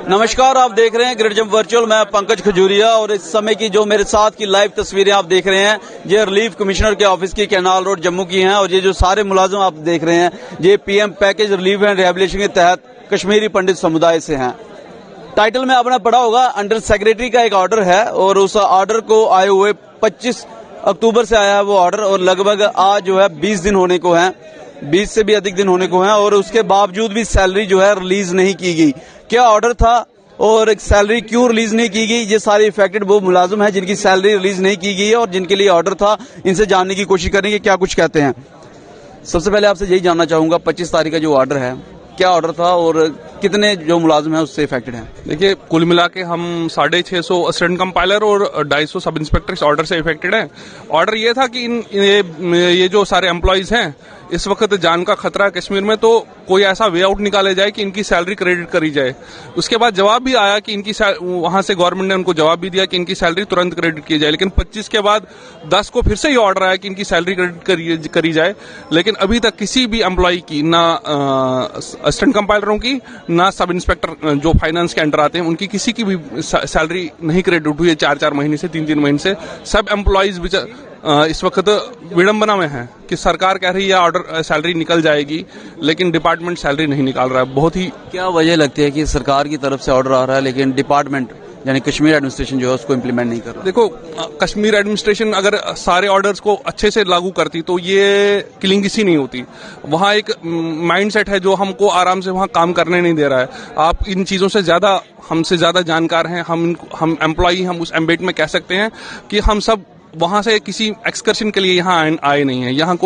नमस्कार, आप देख रहे हैं ग्रेट जंप वर्चुअल। मैं पंकज खजूरिया और इस समय की जो मेरे साथ की लाइव तस्वीरें आप देख रहे हैं ये रिलीफ कमिश्नर के ऑफिस की कैनाल रोड जम्मू की हैं और ये जो सारे मुलाजिम आप देख रहे हैं ये PM package relief and rehabilitation के तहत कश्मीरी पंडित समुदाय से हैं। टाइटल में आपने पढ़ा होगा, अंडर सेक्रेटरी का एक ऑर्डर है और उस ऑर्डर को आए हुए 25 अक्टूबर से आया है वो ऑर्डर और लगभग आज जो है 20 दिन होने को हैं, 20 से भी अधिक दिन होने को हैं और उसके बावजूद भी सैलरी जो है रिलीज नहीं की गई। क्या ऑर्डर था और सैलरी क्यों रिलीज नहीं की गई, ये सारे इफेक्टेड वो मुलाजिम हैं जिनकी सैलरी रिलीज नहीं की गई है और जिनके लिए ऑर्डर था, इनसे जानने की कोशिश करेंगे क्या कुछ कहते हैं। सबसे पहले आपसे यही जानना चाहूंगा, 25 तारीख का जो ऑर्डर है क्या ऑर्डर था और कितने जो मुलाजिम हैं उससे इफेक्टेड हैं? देखिए, कुल मिला के हम 650 असिस्टेंट कंपाइलर और 250 सब इंस्पेक्टर इस ऑर्डर से इफेक्टेड हैं। ऑर्डर ये था कि ये जो सारे एम्प्लॉयज हैं इस वक्त जान का खतरा है कश्मीर में, तो कोई ऐसा वे आउट निकाले जाए कि इनकी सैलरी क्रेडिट करी जाए। उसके बाद जवाब भी आया कि इनकी वहां से गवर्नमेंट ने उनको जवाब भी दिया कि इनकी सैलरी तुरंत क्रेडिट की जाए, लेकिन 25 के बाद 10 को फिर से ये ऑर्डर आया कि इनकी सैलरी क्रेडिट करी जाए। लेकिन अभी तक किसी भी एम्प्लॉय की, ना असिस्टेंट कंपाइलरों की ना सब इंस्पेक्टर जो फाइनेंस के अंडर आते हैं उनकी किसी की भी सैलरी नहीं क्रेडिट हुई है 4-4 महीने से, 3-3 महीने से। सब एम्प्लॉयज इस वक्त विडंबना में है कि सरकार कह रही है ऑर्डर सैलरी निकल जाएगी लेकिन डिपार्टमेंट सैलरी नहीं निकाल रहा है। बहुत ही क्या वजह लगती है कि सरकार की तरफ से ऑर्डर आ रहा है लेकिन डिपार्टमेंट यानी कश्मीर एडमिनिस्ट्रेशन जो है उसको इम्प्लीमेंट नहीं कर रहा? देखो, कश्मीर एडमिनिस्ट्रेशन अगर सारे ऑर्डर्स को अच्छे से लागू करती तो ये किलिंगिसी नहीं होती। वहाँ एक माइंडसेट है जो हमको आराम से वहाँ काम करने नहीं दे रहा है। आप इन चीजों से ज्यादा, हमसे ज्यादा जानकार हैं, हम एम्प्लॉई, हम उस एम्बेट में कह सकते हैं कि हम सब वहां से किसी एक्सकर्शन के लिए यहाँ आए नहीं है। यहाँ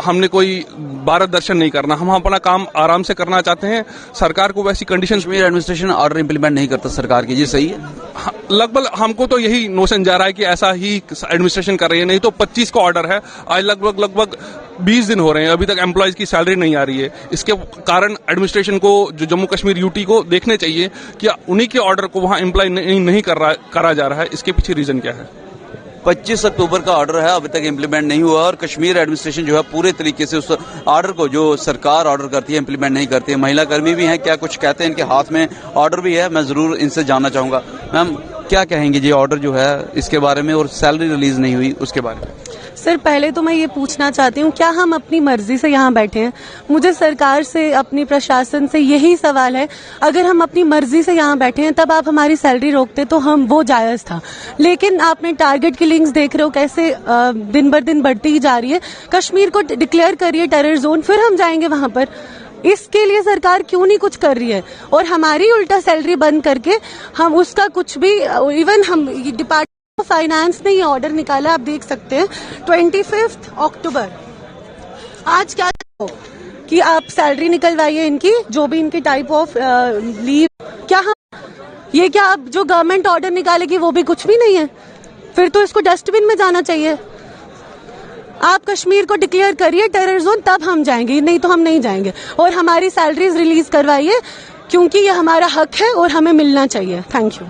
हमने कोई भारत दर्शन नहीं करना, हम अपना काम आराम से करना चाहते हैं। सरकार को वैसी condition, Kashmir administration order implement नहीं करता सरकार की, जी सही है? लगभग हमको तो यही नोशन जा रहा है कि ऐसा ही एडमिनिस्ट्रेशन कर रही है। नहीं तो 25 का ऑर्डर है, आज लगभग 20 दिन हो रहे हैं, अभी तक एम्प्लॉयज की सैलरी नहीं आ रही है। इसके कारण एडमिनिस्ट्रेशन को, जो जम्मू कश्मीर यूटी को देखने चाहिए कि उन्हीं के ऑर्डर को वहां इम्प्लाई नहीं करा जा रहा है। इसके पीछे रीजन क्या है? 25 अक्टूबर का ऑर्डर है, अभी तक इम्प्लीमेंट नहीं हुआ और कश्मीर एडमिनिस्ट्रेशन जो है पूरे तरीके से उस ऑर्डर को जो सरकार ऑर्डर करती है इम्प्लीमेंट नहीं करती है। महिला कर्मी भी हैं, क्या कुछ कहते हैं, इनके हाथ में ऑर्डर भी है, मैं जरूर इनसे जानना चाहूंगा। मैम, क्या कहेंगे जी ऑर्डर जो है इसके बारे में और सैलरी रिलीज नहीं हुई उसके बारे में? सर, पहले तो मैं ये पूछना चाहती हूँ, क्या हम अपनी मर्जी से यहाँ बैठे हैं? मुझे सरकार से, अपनी प्रशासन से यही सवाल है, अगर हम अपनी मर्जी से यहाँ बैठे हैं तब आप हमारी सैलरी रोकते तो हम वो जायज था। लेकिन आपने टारगेट किलिंग्स देख रहे हो कैसे दिन बर दिन बढ़ती ही जा रही है। कश्मीर को डिक्लेयर करिए टेरर जोन, फिर हम जाएंगे वहां पर। इसके लिए सरकार क्यों नहीं कुछ कर रही है और हमारी उल्टा सैलरी बंद करके हम उसका कुछ भी, इवन हम डिपार्टमेंट फाइनेंस ने ये ऑर्डर निकाला, आप देख सकते हैं 25 अक्टूबर। आज क्या कि आप सैलरी निकलवाइए इनकी, जो भी इनकी टाइप ऑफ लीव, क्या हम ये क्या आप जो गवर्नमेंट ऑर्डर निकालेगी वो भी कुछ भी नहीं है? फिर तो इसको डस्टबिन में जाना चाहिए। आप कश्मीर को डिक्लेयर करिए टेरर जोन, तब हम जाएंगे, नहीं तो हम नहीं जाएंगे। और हमारी सैलरीज रिलीज करवाइए क्योंकि ये हमारा हक है और हमें मिलना चाहिए। Thank you.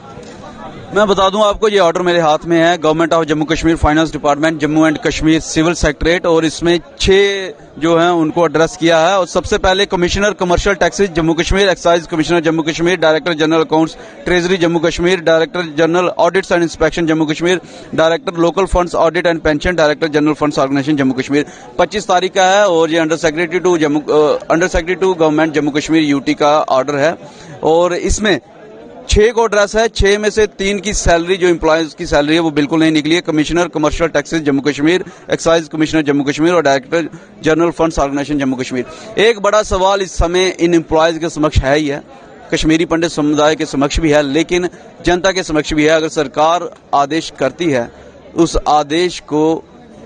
मैं बता दूं आपको, ये ऑर्डर मेरे हाथ में है, government of Jammu Kashmir finance department Jammu and Kashmir civil secretariat, और इसमें 6 जो हैं उनको एड्रेस किया है। और सबसे पहले commissioner commercial taxes Jammu Kashmir, excise commissioner Jammu Kashmir, director general accounts treasury Jammu Kashmir, director general audits and inspection Jammu Kashmir, director local funds audit and pension, director general funds organisation Jammu Kashmir. 25 तारीख का है और ये under secretary to government Jammu Kashmir UT का ऑर्डर है और इसमें 6 को एड्रेस है। 6 में से 3 की सैलरी, जो एम्प्लॉयज की सैलरी है वो बिल्कुल नहीं निकली है। Commissioner commercial taxes Jammu Kashmir, excise commissioner Jammu Kashmir और director general funds organisation Jammu Kashmir. एक बड़ा सवाल इस समय इन एम्प्लॉयज के समक्ष है ही है, कश्मीरी पंडित समुदाय के समक्ष भी है, लेकिन जनता के समक्ष भी है। अगर सरकार आदेश करती है उस आदेश को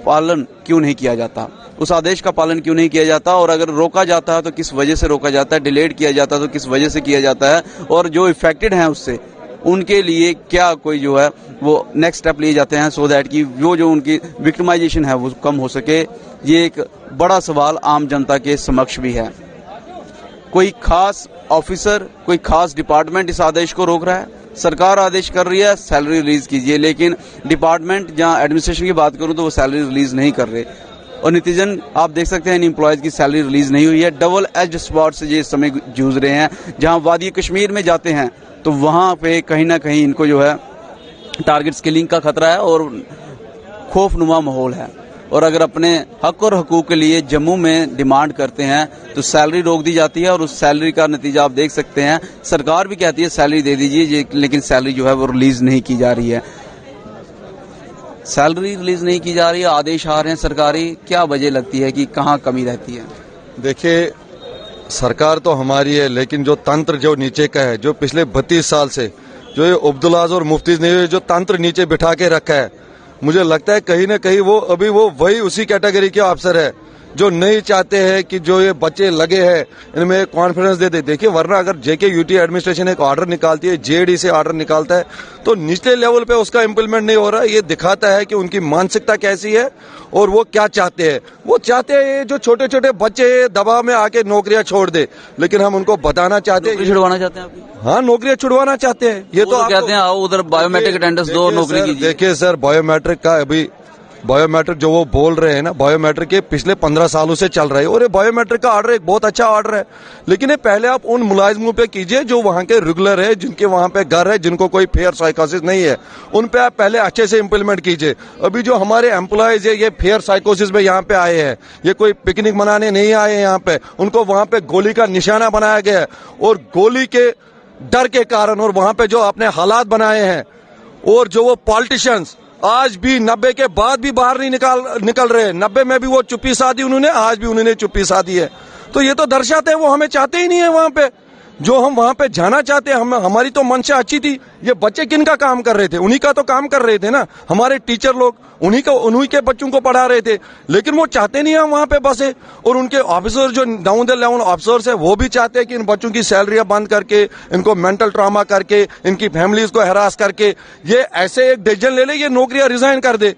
पालन क्यों नहीं किया जाता, उस आदेश का पालन क्यों नहीं किया जाता, और अगर रोका जाता है तो किस वजह से रोका जाता है, डिलेड किया जाता है तो किस वजह से किया जाता है, और जो इफेक्टेड हैं उससे उनके लिए क्या कोई जो है वो नेक्स्ट स्टेप लिए जाते हैं सो दैट कि वो जो उनकी विक्टिमाइजेशन है वो कम हो सके। ये एक बड़ा सवाल आम जनता के समक्ष भी है। कोई खास ऑफिसर, कोई खास डिपार्टमेंट इस आदेश को रोक रहा है? सरकार आदेश कर रही है सैलरी रिलीज कीजिए, लेकिन डिपार्टमेंट, जहां एडमिनिस्ट्रेशन की बात करूं तो वो सैलरी रिलीज नहीं कर रहे। और नतीजन आप देख सकते हैं इन एम्प्लॉयज की सैलरी रिलीज नहीं हुई है। डबल एज स्पॉट से ये इस समय जूझ रहे हैं। जहां वादी कश्मीर में जाते हैं तो वहां पे कहीं ना कहीं इनको जो है टारगेट किलिंग का खतरा है और खौफनुमा माहौल है। और अगर अपने हक और हकूक के लिए जम्मू में डिमांड करते हैं तो सैलरी रोक दी जाती है और उस सैलरी का नतीजा आप देख सकते हैं। सरकार भी कहती है सैलरी दे दीजिए, लेकिन सैलरी जो है वो रिलीज नहीं की जा रही है। सैलरी रिलीज नहीं की जा रही है, आदेश आ रहे हैं सरकारी। क्या वजह लगती है कि कहाँ कमी रहती है? देखिए, सरकार तो हमारी है, लेकिन जो तंत्र जो नीचे का है, जो पिछले 32 साल से जो ये अब्दुल्लाज और मुफ्तीज ने जो तंत्र नीचे बिठा के रखा है, मुझे लगता है कहीं ना कहीं वो अभी वो वही उसी कैटेगरी के अफसर है जो नहीं चाहते हैं कि जो ये बच्चे लगे हैं इनमें कॉन्फिडेंस दे दे। देखिए, वरना अगर जेके यूटी एडमिनिस्ट्रेशन एक ऑर्डर निकालती है, जेडी से ऑर्डर निकालता है, तो निचले लेवल पे उसका इम्प्लीमेंट नहीं हो रहा है। ये दिखाता है कि उनकी मानसिकता कैसी है और वो क्या चाहते हैं। वो चाहते हैं जो छोटे छोटे बच्चे दबाव में आके नौकरियां छोड़ दे, लेकिन हम उनको बताना चाहते हैं। छुड़वाना चाहते हैं आप? हाँ, नौकरियां छुड़वाना चाहते हैं। ये तो कहते हैं आओ उधर बायोमेट्रिक अटेंडेंस दो, नौकरी कीजिए। देखिए सर, बायोमेट्रिक का अभी बायोमेट्रिक जो वो बोल रहे हैं ना, बायोमेट्रिक के पिछले 15 सालों से चल रहा है और ये बायोमेट्रिक का ऑर्डर एक बहुत अच्छा ऑर्डर है। लेकिन ये पहले आप उन मुलाजिमों पे कीजिए जो वहां के रेगुलर है, जिनके वहां पे घर है, जिनको कोई फेयर साइकोसिस नहीं है, उन पे आप पहले अच्छे से इम्प्लीमेंट कीजिए। अभी जो हमारे एम्प्लॉयज है ये फेयर साइकोसिस में यहाँ पे आए हैं, ये कोई पिकनिक मनाने नहीं आए हैं यहाँ पे। उनको वहां पे गोली का निशाना बनाया गया है और गोली के डर के कारण और वहां पे जो आपने हालात बनाए हैं और जो वो पॉलिटिशियंस आज भी 90 के बाद भी बाहर नहीं निकल रहे। 90 में भी वो चुप्पी साधी उन्होंने, आज भी उन्होंने चुप्पी साधी है। तो ये तो दर्शाते हैं वो हमें चाहते ही नहीं है वहां पे, जो हम वहां पे जाना चाहते हैं। हमारी तो मंशा अच्छी थी। ये बच्चे किन का काम कर रहे थे? उन्हीं का तो काम कर रहे थे ना, हमारे टीचर लोग उन्हीं के बच्चों को पढ़ा रहे थे। लेकिन वो चाहते नहीं है वहां पे बसे, और उनके ऑफिसर जो डाउन द लेवल ऑफिसर्स है वो भी चाहते हैं कि इन बच्चों की सैलरियां बंद करके, इनको मेंटल ट्रॉमा करके, इनकी फैमिलीज को हरास करके ये ऐसे एक डिसीजन ले ले, ये नौकरियां रिजाइन कर दे।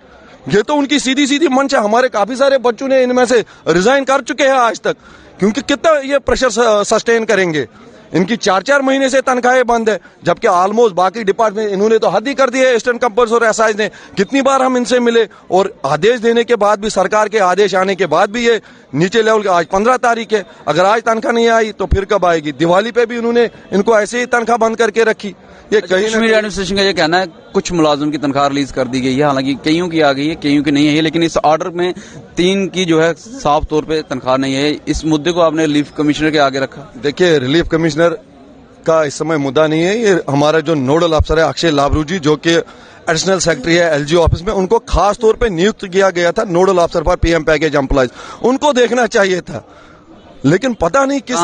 ये तो उनकी सीधी सीधी मंशा। हमारे काफी सारे बच्चों ने इनमें से रिजाइन कर चुके हैं आज तक, क्योंकि कितना ये प्रेशर सस्टेन करेंगे। इनकी 4-4 महीने से तनख्वाहें बंद है, जबकि ऑलमोस्ट बाकी डिपार्टमेंट इन्होंने तो हद ही कर दी है। ईस्टर्न कंपल्स और एसआई ने कितनी बार हम इनसे मिले और आदेश देने के बाद भी, सरकार के आदेश आने के बाद भी ये नीचे लेवल के, आज 15 तारीख है, अगर आज तनख्वाह नहीं आई तो फिर कब आएगी? दिवाली पे भी उन्होंने इनको ऐसे ही तनख्वाह बंद करके रखी। ये कश्मीर एडमिनिस्ट्रेशन का ये कहना है कुछ मुलाजिम की तनख्वाह रिलीज कर दी गई है, हालांकि कईयों की आ गई है, कईयों की नहीं है, लेकिन इस ऑर्डर में 3 की जो है साफ तौर पे तनख्वाह नहीं है। इस मुद्दे को आपने रिलीफ कमिश्नर के आगे रखा? देखिए, रिलीफ कमिश्नर का इस समय मुद्दा नहीं है। ये हमारा जो नोडल अफसर है अक्षय लाभरू जी, जो कि एडिशनल सेक्रेटरी है एलजी ऑफिस में, उनको खास तौर पे नियुक्त किया गया था नोडल अफसर फॉर पीएम पैकेज एम्प्लॉयज। उनको देखना चाहिए था, लेकिन पता नहीं किस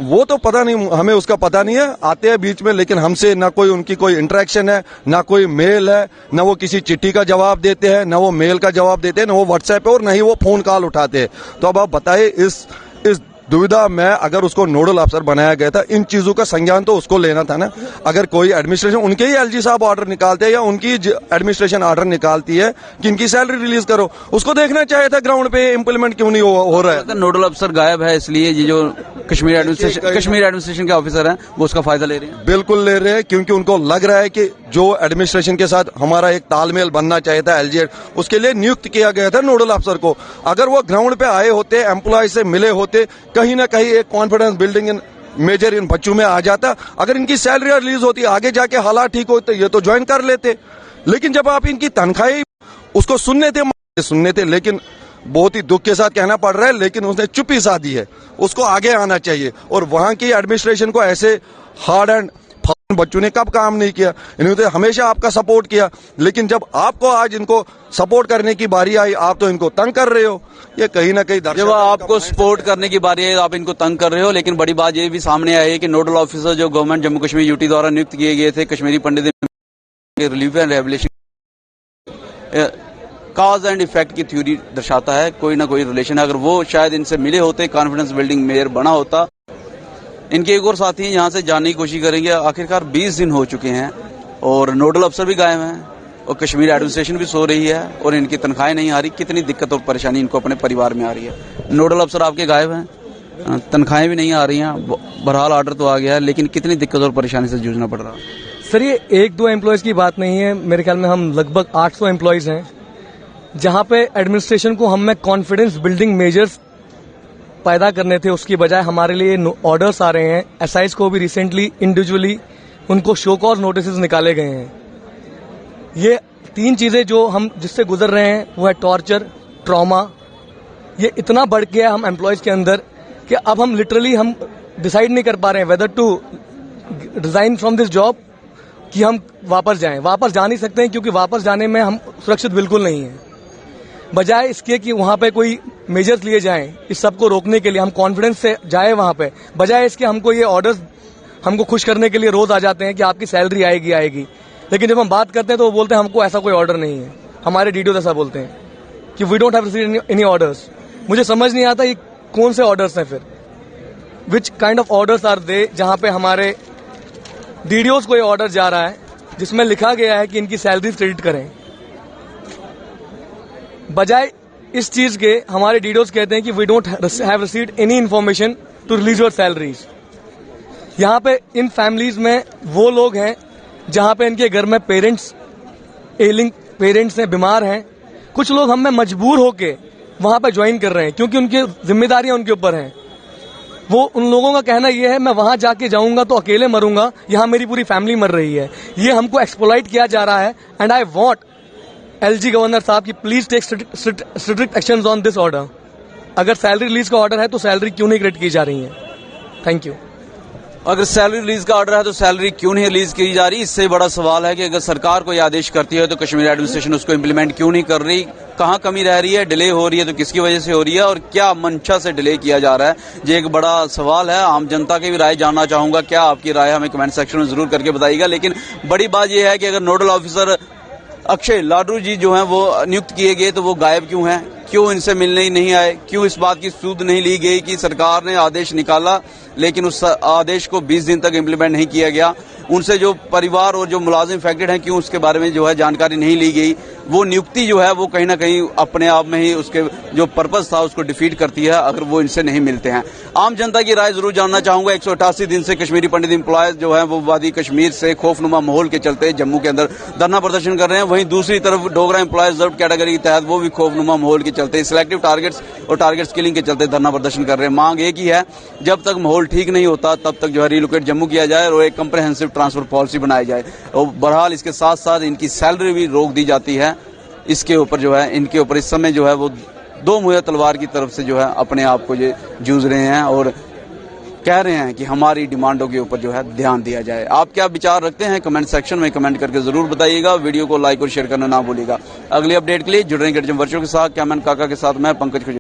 वो तो पता नहीं, हमें उसका पता नहीं है। आते हैं बीच में, लेकिन हमसे ना कोई उनकी कोई इंटरेक्शन है, ना कोई मेल है, ना वो किसी चिट्ठी का जवाब देते हैं, ना वो मेल का जवाब देते हैं, ना वो व्हाट्सएप पे, और ना ही वो फोन कॉल उठाते हैं। तो अब आप बताइए, इस दुविधा में अगर उसको नोडल अफसर बनाया गया था, इन चीजों का संज्ञान तो उसको लेना था ना। अगर कोई एडमिनिस्ट्रेशन, उनके ही एलजी साहब ऑर्डर निकालते हैं या उनकी एडमिनिस्ट्रेशन ऑर्डर निकालती है कि इनकी सैलरी रिलीज करो, उसको देखना चाहिए था ग्राउंड पे इम्प्लीमेंट क्यों नहीं हो रहा है। नोडल अफसर गायब है, इसलिए ये जो कश्मीर एडमिनिस्ट्रेशन के ऑफिसर हैं वो उसका फायदा ले रहे हैं। बिल्कुल ले रहे हैं, क्योंकि उनको लग रहा है कि जो एडमिनिस्ट्रेशन के साथ हमारा एक तालमेल बनना चाहिए था एलजी, उसके लिए नियुक्त किया गया था नोडल अफसर को। अगर वो ग्राउंड पे आए होते, एम्प्लॉय से मिले होते, कहीं ना कहीं एक confidence building in measure in बच्चों में आ जाता। अगर इनकी सैलरी रिलीज होती, आगे जाके हालात ठीक होते, ये तो ज्वाइन कर लेते। लेकिन जब आप इनकी तनख्वाही उसको सुनने थे, लेकिन बहुत ही दुख के साथ कहना पड़ रहा है, लेकिन उसने चुप्पी साधी है। उसको आगे आना चाहिए, और वहां की एडमिनिस्ट्रेशन को ऐसे हार्ड एंड बच्चों ने कब काम नहीं किया? इन्होंने तो हमेशा आपका सपोर्ट किया, लेकिन जब आपको आज इनको सपोर्ट करने की बारी आई, आप तो इनको तंग कर रहे हो। ये कहीं ना कहीं जब आपको सपोर्ट करने की बारी आई, आप इनको तंग कर रहे हो। लेकिन बड़ी बात ये भी सामने आई है कि नोडल ऑफिसर जो गवर्नमेंट जम्मू कश्मीर यूटी द्वारा नियुक्त किए गए थे, Kashmiri Pandit relief and rehabilitation cause and effect की थ्योरी दर्शाता है, कोई ना कोई रिलेशन है। अगर वो शायद इनसे मिले होते, कॉन्फिडेंस बिल्डिंग मेयर बना होता। इनके एक और साथी यहाँ से जानने की कोशिश करेंगे। आखिरकार 20 दिन हो चुके हैं और नोडल अफसर भी गायब हैं और कश्मीर एडमिनिस्ट्रेशन भी सो रही है और इनकी तनख्वाहें नहीं आ रही। कितनी दिक्कत और परेशानी इनको अपने परिवार में आ रही है। नोडल अफसर आपके गायब हैं, तनख्वाहें भी नहीं आ रही हैं। बहरहाल ऑर्डर तो आ गया है, लेकिन कितनी दिक्कत और परेशानी से जूझना पड़ रहा है? सर, ये 1-2 एम्प्लॉयज की बात नहीं है। मेरे ख्याल में हम लगभग 800 एम्प्लॉयज हैं जहां पे एडमिनिस्ट्रेशन को हम में कॉन्फिडेंस बिल्डिंग मेजर्स पैदा करने थे, उसकी बजाय हमारे लिए ऑर्डर्स आ रहे हैं। एसआईज को भी रिसेंटली इंडिविजुअली उनको शो कॉज नोटिसेस निकाले गए हैं। ये 3 चीजें जो हम जिससे गुजर रहे हैं वो है टॉर्चर, ट्रॉमा। ये इतना बढ़ गया है हम एम्प्लॉयज के अंदर कि अब हम लिटरली हम डिसाइड नहीं कर पा रहे हैं whether to resign from this job, कि हम वापस जाएं। वापस जा नहीं सकते हैं क्योंकि वापस जाने में हम सुरक्षित बिल्कुल नहीं हैं। बजाय इसके कि वहां पे कोई मेजर्स लिए जाएं इस सबको रोकने के लिए, हम कॉन्फिडेंस से जाए वहां पे, बजाय इसके हमको ये ऑर्डर्स हमको खुश करने के लिए रोज आ जाते हैं कि आपकी सैलरी आएगी आएगी। लेकिन जब हम बात करते हैं तो वो बोलते हैं हमको ऐसा कोई ऑर्डर नहीं है। हमारे डीडीओ ऐसा बोलते हैं कि we don't have received any orders. मुझे समझ नहीं आता ये कौन से ऑर्डर्स हैं फिर, which kind of orders are they, जहां पे हमारे डीडीओज को ये ऑर्डर जा रहा है जिसमें लिखा गया है कि इनकी सैलरी क्रेडिट करें। बजाय इस चीज के हमारे डीडीओज कहते हैं कि we don't have received any information to release your salaries. यहाँ पे इन फैमिलीज में वो लोग हैं जहां पे इनके घर में पेरेंट्स एलिंग पेरेंट्स हैं, बीमार हैं। कुछ लोग हम में मजबूर होके वहां पे ज्वाइन कर रहे हैं क्योंकि उनकी जिम्मेदारियां उनके ऊपर हैं। वो उन लोगों का कहना यह है मैं वहां जाके जाऊंगा तो अकेले मरूंगा, यहां मेरी पूरी फैमिली मर रही है। ये हमको एक्सप्लॉइट किया जा रहा है and I want LG governor साहब की please take strict actions on this order. अगर सैलरी रिलीज का ऑर्डर है तो सैलरी क्यों नहीं क्रेडिट की जा रही है? Thank you. अगर सैलरी रिलीज का ऑर्डर है तो सैलरी क्यों नहीं रिलीज की जा रही? इससे बड़ा सवाल है कि अगर सरकार कोई आदेश करती है तो कश्मीर एडमिनिस्ट्रेशन उसको इम्प्लीमेंट क्यों नहीं कर रही? कहाँ कमी रह रही है, डिले हो रही है तो किसकी वजह से हो रही है और क्या मंशा से डिले किया जा रहा है? ये एक बड़ा सवाल है। आम जनता की भी राय जानना चाहूंगा। क्या आपकी राय हमें कमेंट सेक्शन में जरूर करके बताइएगा। लेकिन बड़ी बात यह है कि अगर नोडल ऑफिसर अक्षय लाडरू जी जो हैं वो नियुक्त किए गए तो वो गायब क्यों हैं? क्यों इनसे मिलने ही नहीं आए? क्यों इस बात की सूद नहीं ली गई कि सरकार ने आदेश निकाला लेकिन उस आदेश को 20 दिन तक इम्प्लीमेंट नहीं किया गया? उनसे जो परिवार और जो मुलाजिम इफेक्टेड हैं क्यों उसके बारे में जो है जानकारी नहीं ली गई? वो नियुक्ति जो है वो कहीं ना कहीं अपने आप में ही उसके जो पर्पस था उसको डिफीट करती है अगर वो इनसे नहीं मिलते हैं। आम जनता की राय जरूर जानना चाहूंगा। 188 दिन से कश्मीरी पंडित एम्प्लॉयज जो है वो वादी कश्मीर से खौफनुमा माहौल के चलते जम्मू के अंदर धरना प्रदर्शन कर रहे हैं। वहीं दूसरी तरफ डोगरा एम्प्लॉयज रिजर्व कैटेगरी के तहत वो भी खौफनुमा माहौल के चलते सिलेक्टिव टारगेट्स और टारगेट्स किलिंग के चलते धरना प्रदर्शन कर रहे हैं। मांग एक ही है, जब तक माहौल ठीक नहीं होता तब तक जो है रिलोकेट जम्मू किया जाए और एक कंप्रेहेंसिव ट्रांसफर पॉलिसी बनाई जाए। और बहरहाल इसके साथ साथ इनकी सैलरी भी रोक दी जाती है। इसके ऊपर जो है इनके ऊपर इस समय जो है वो दो मुहैया तलवार की तरफ से जो है अपने आप को ये जूझ रहे हैं और कह रहे हैं कि हमारी डिमांडों के ऊपर जो है ध्यान दिया जाए। आप क्या विचार रखते हैं कमेंट सेक्शन में कमेंट करके जरूर बताइएगा। वीडियो को लाइक और शेयर करना ना भूलिएगा। अगली अपडेट के लिए जुड़ रहे हैं वर्चुअल के साथ। कैमन काका के साथ मैं पंकज खुजूर।